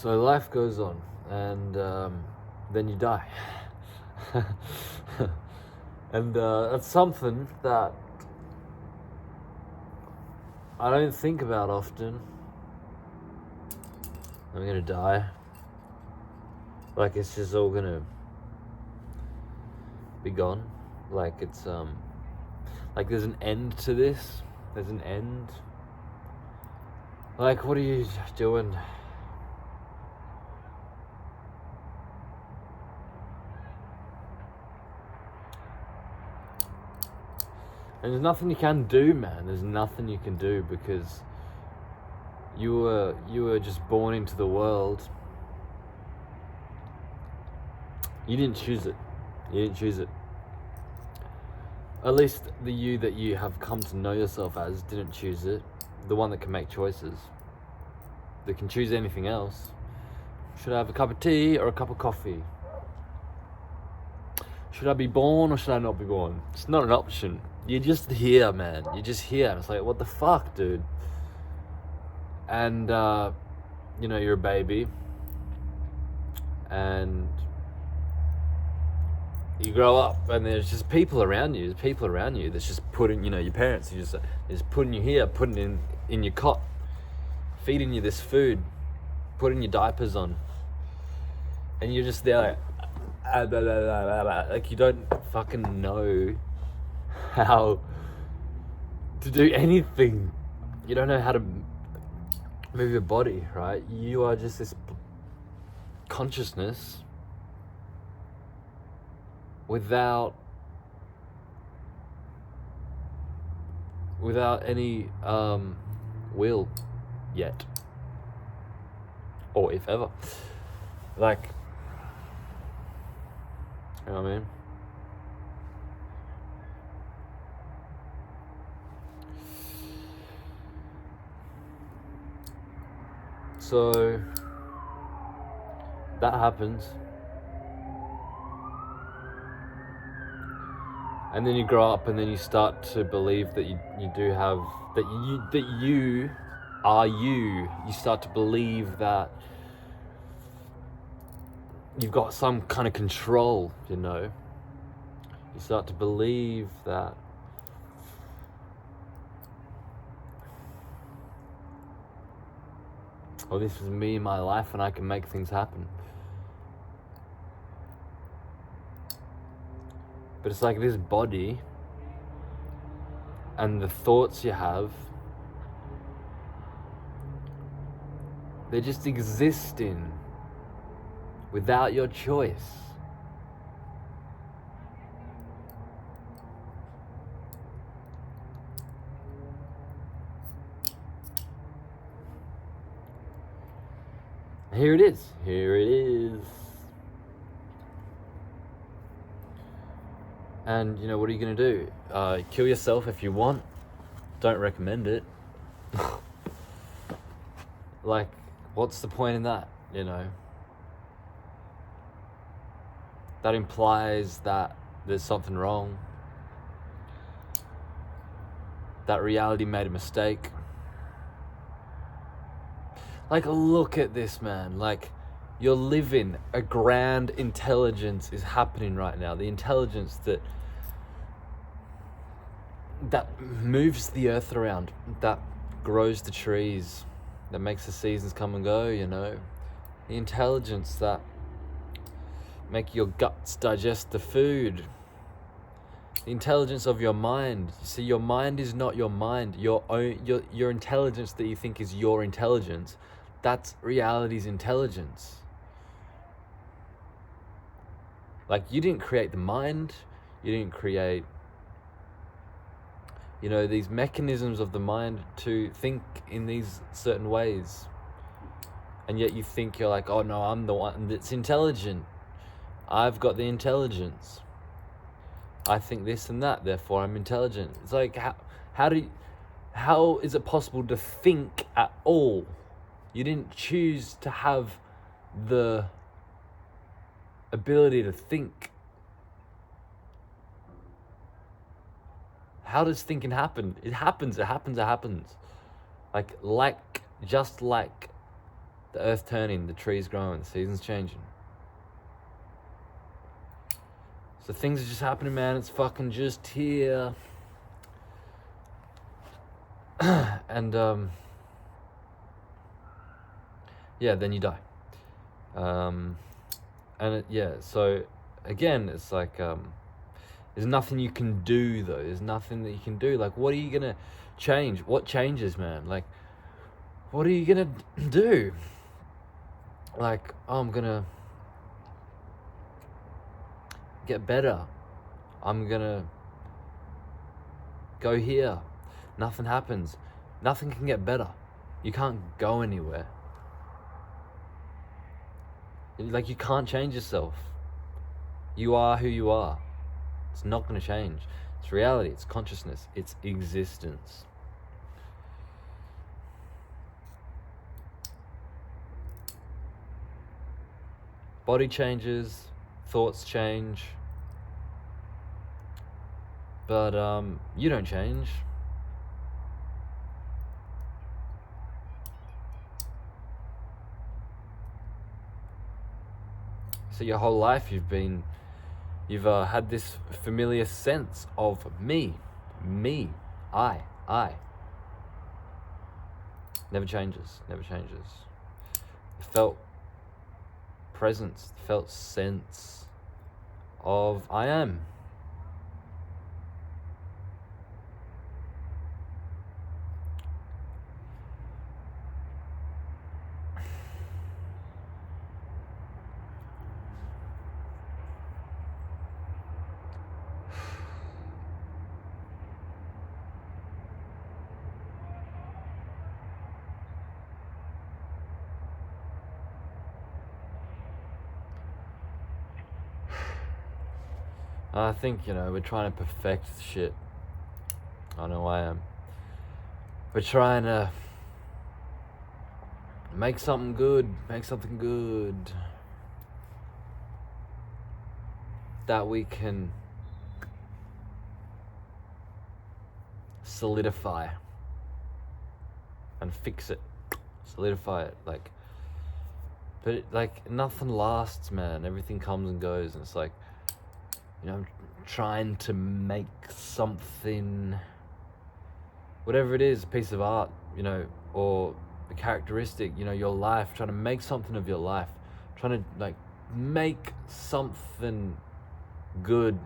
So life goes on, and then you die. And that's something that I don't think about often. I'm gonna die. Like, it's just all gonna be gone. Like, it's like there's an end to this. There's an end. Like, what are you doing? And there's nothing you can do, man. There's nothing you can do, because you were just born into the world. You didn't choose it. You didn't choose it. At least the you that you have come to know yourself as didn't choose it. The one that can make choices, that can choose anything else. Should I have a cup of tea or a cup of coffee? Should I be born or should I not be born? It's not an option. You're just here, man. You're just here. It's like, what the fuck, dude? And, you're a baby. And you grow up and there's just people around you. There's people around you that's just putting, your parents are just putting you here, putting in your cot, feeding you this food, putting your diapers on. And you're just there like you don't fucking know how to do anything. You don't know how to move your body, right? You are just this consciousness without any will yet, or if ever. Like, you know what I mean? So that happens, and then you grow up, and then you start to believe that you do have, that you are you. You start to believe that you've got some kind of control, You start to believe that this is me in my life and I can make things happen. But it's like this body and the thoughts you have, they're just existing without your choice. Here it is. And what are you gonna do? Kill yourself if you want. Don't recommend it. Like, what's the point in that? That implies that there's something wrong, that reality made a mistake. Like, look at this, man. Like, you're living, a grand intelligence is happening right now. The intelligence that moves the earth around, that grows the trees, that makes the seasons come and go, The intelligence that make your guts digest the food. The intelligence of your mind. You see, your mind is not your mind. Your intelligence that you think is your intelligence, that's reality's intelligence. Like, you didn't create the mind. You didn't create, these mechanisms of the mind to think in these certain ways. And yet you think you're like, oh no, I'm the one that's intelligent. I've got the intelligence. I think this and that, therefore I'm intelligent. It's like, how is it possible to think at all? You didn't choose to have the ability to think. How does thinking happen? It happens. Just like The earth turning, the trees growing, the seasons changing. So things are just happening, man. It's fucking just here. And yeah, then you die. So again, it's like there's nothing you can do though. There's nothing that you can do. Like, what are you gonna change? What changes, man? Like, what are you gonna do? Like, oh, I'm gonna get better. I'm gonna go here. Nothing happens. Nothing can get better. You can't go anywhere. Like, you can't change yourself. You are who you are. It's not going to change. It's reality. It's consciousness. It's existence. Body changes. Thoughts change. But you don't change. So your whole life you've had this familiar sense of me, I. Never changes. Felt presence, felt sense of I am. I think, we're trying to perfect shit. I know I am. We're trying to make something good that we can solidify and fix it, solidify it, but nothing lasts, man. Everything comes and goes, and it's like, I'm trying to make something, whatever it is, a piece of art, or a characteristic, your life, trying to make something of your life, trying to make something good.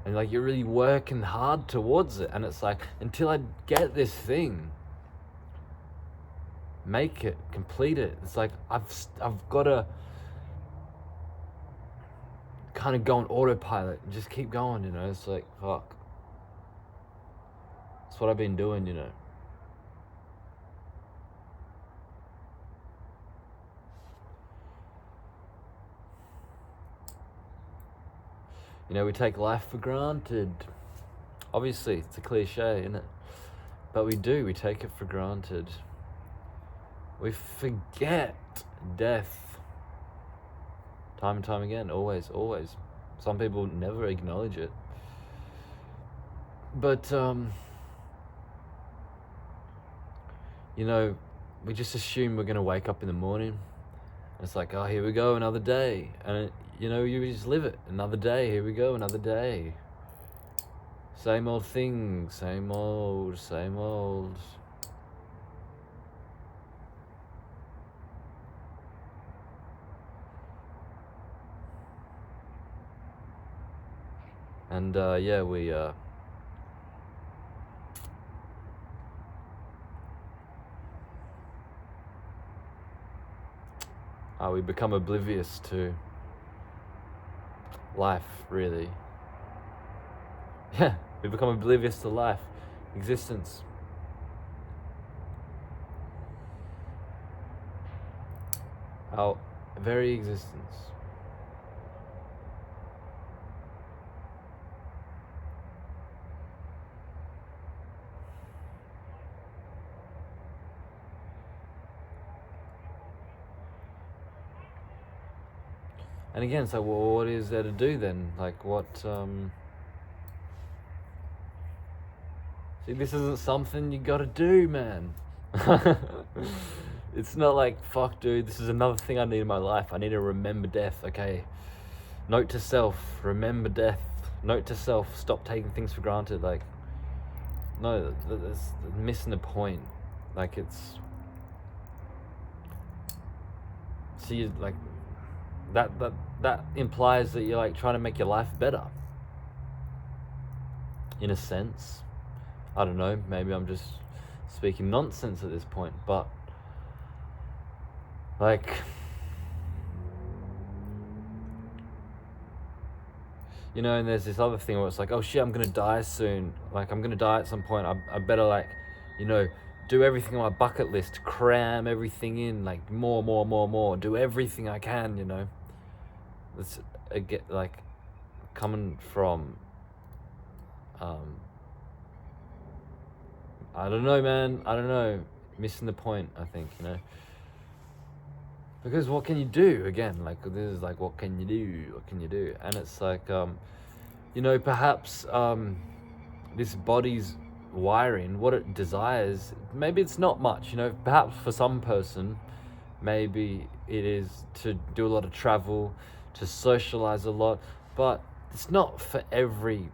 And you're really working hard towards it, and it's like, until I get this thing, make it, complete it. It's like I've got to kind of go on autopilot and just keep going, It's like, fuck. That's what I've been doing, We take life for granted. Obviously, it's a cliche, isn't it? But we take it for granted. We forget death. Time and time again, always. Some people never acknowledge it. But, we just assume we're going to wake up in the morning. And it's like, oh, here we go, another day. And, you just live it. Another day, here we go, another day. Same old thing, same old. And we become oblivious to life, really. Yeah, we become oblivious to life, existence. Our very existence. And again, it's like, well, what is there to do then? Like, what, See, this isn't something you gotta do, man. It's not like, fuck, dude, this is another thing I need in my life. I need to remember death, okay? Note to self, remember death. Note to self, stop taking things for granted. Like, no, that's missing the point. Like, it's... See, like, that implies that you're, like, trying to make your life better. In a sense. I don't know, maybe I'm just speaking nonsense at this point, but... Like... You know, and there's this other thing where it's like, oh shit, I'm gonna die soon. Like, I'm gonna die at some point. I better, like, you know, do everything on my bucket list, cram everything in, like, more, do everything I can, you know. That's, like, coming from, I don't know, man, I don't know, missing the point, I think, you know. Because what can you do, again, like, this is like, what can you do, and it's like, you know, perhaps, this body's wiring, what it desires, maybe it's not much, you know, perhaps for some person, maybe it is to do a lot of travel, to socialize a lot, but it's not for every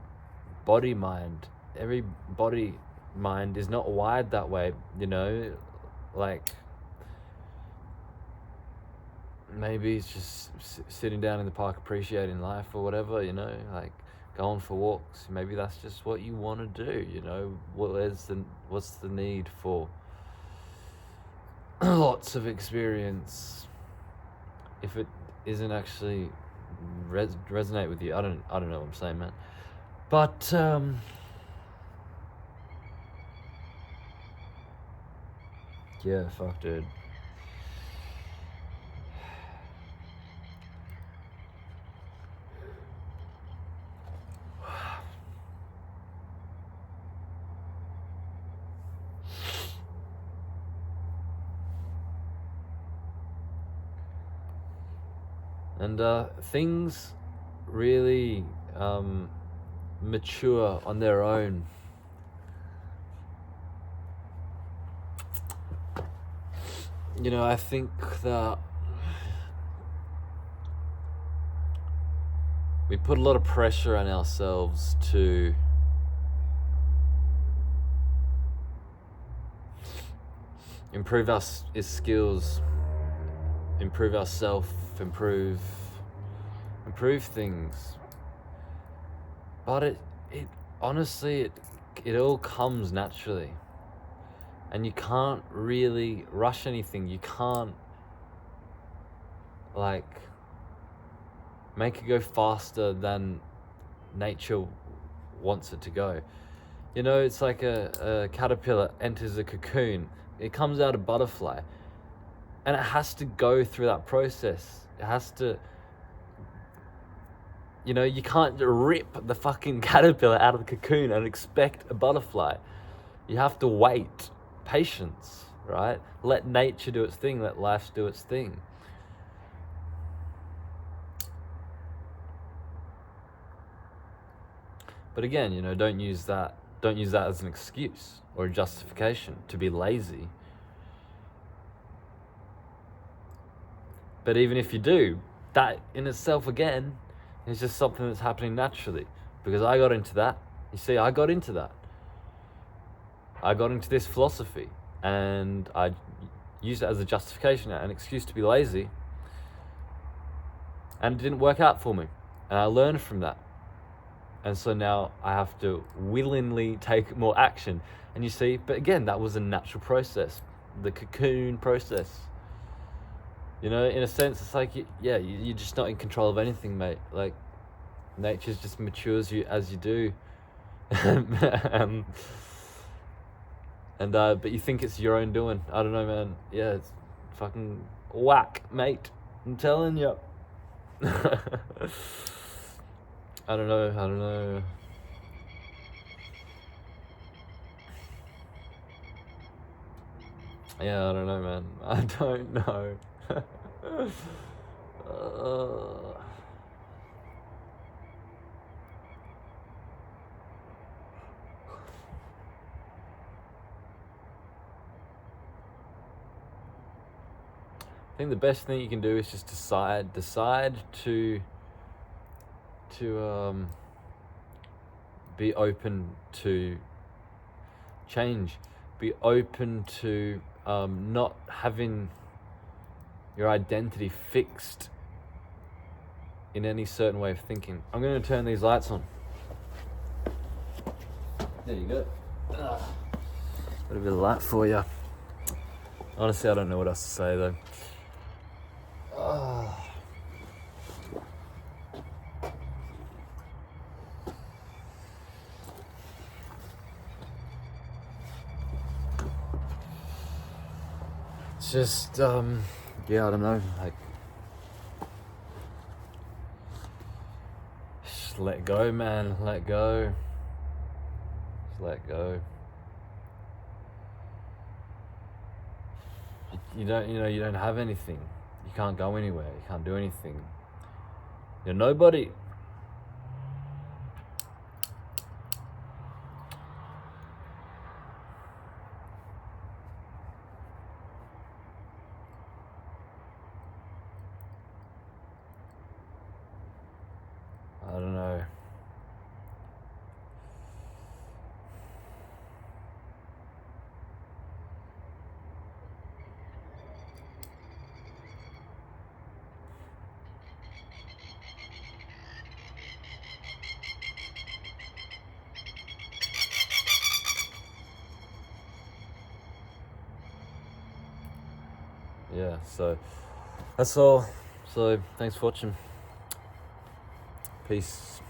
body mind. Every body mind is not wired that way, you know, like, maybe it's just sitting down in the park appreciating life or whatever, you know, like, going for walks. Maybe that's just what you want to do, you know. What's the need for lots of experience if it isn't actually resonate with you? I don't know what I'm saying, man. But yeah, fuck, dude. And things really mature on their own. You know, I think that we put a lot of pressure on ourselves to improve our skills, improve ourselves, improve things. But it honestly, it all comes naturally. And you can't really rush anything. You can't, like, make it go faster than nature wants it to go. You know, it's like a caterpillar enters a cocoon. It comes out a butterfly. And it has to go through that process. It has to... You know, you can't rip the fucking caterpillar out of the cocoon and expect a butterfly. You have to wait. Patience, right? Let nature do its thing. Let life do its thing. But again, you know, don't use that as an excuse or a justification to be lazy. But even if you do, that in itself, again, is just something that's happening naturally. Because I got into that. You see, I got into that. I got into this philosophy. And I used it as a justification, an excuse to be lazy. And it didn't work out for me. And I learned from that. And so now I have to willingly take more action. And you see, but again, that was a natural process. The cocoon process. You know, in a sense, it's like, yeah, you're just not in control of anything, mate. Like, nature just matures you as you do. But you think it's your own doing. I don't know, man. Yeah, it's fucking whack, mate. I'm telling you. I don't know. Yeah, I don't know, man. I don't know. think the best thing you can do is just decide to be open to change, be open to not having your identity fixed in any certain way of thinking. I'm going to turn these lights on. There you go. Got a bit of light for you. Honestly, I don't know what else to say though. It's just, yeah, I don't know, like, just let go, man, let go. Just let go. You don't have anything. You can't go anywhere. You can't do anything. You're nobody. I don't know. Yeah, so that's all. So thanks for watching. Peace.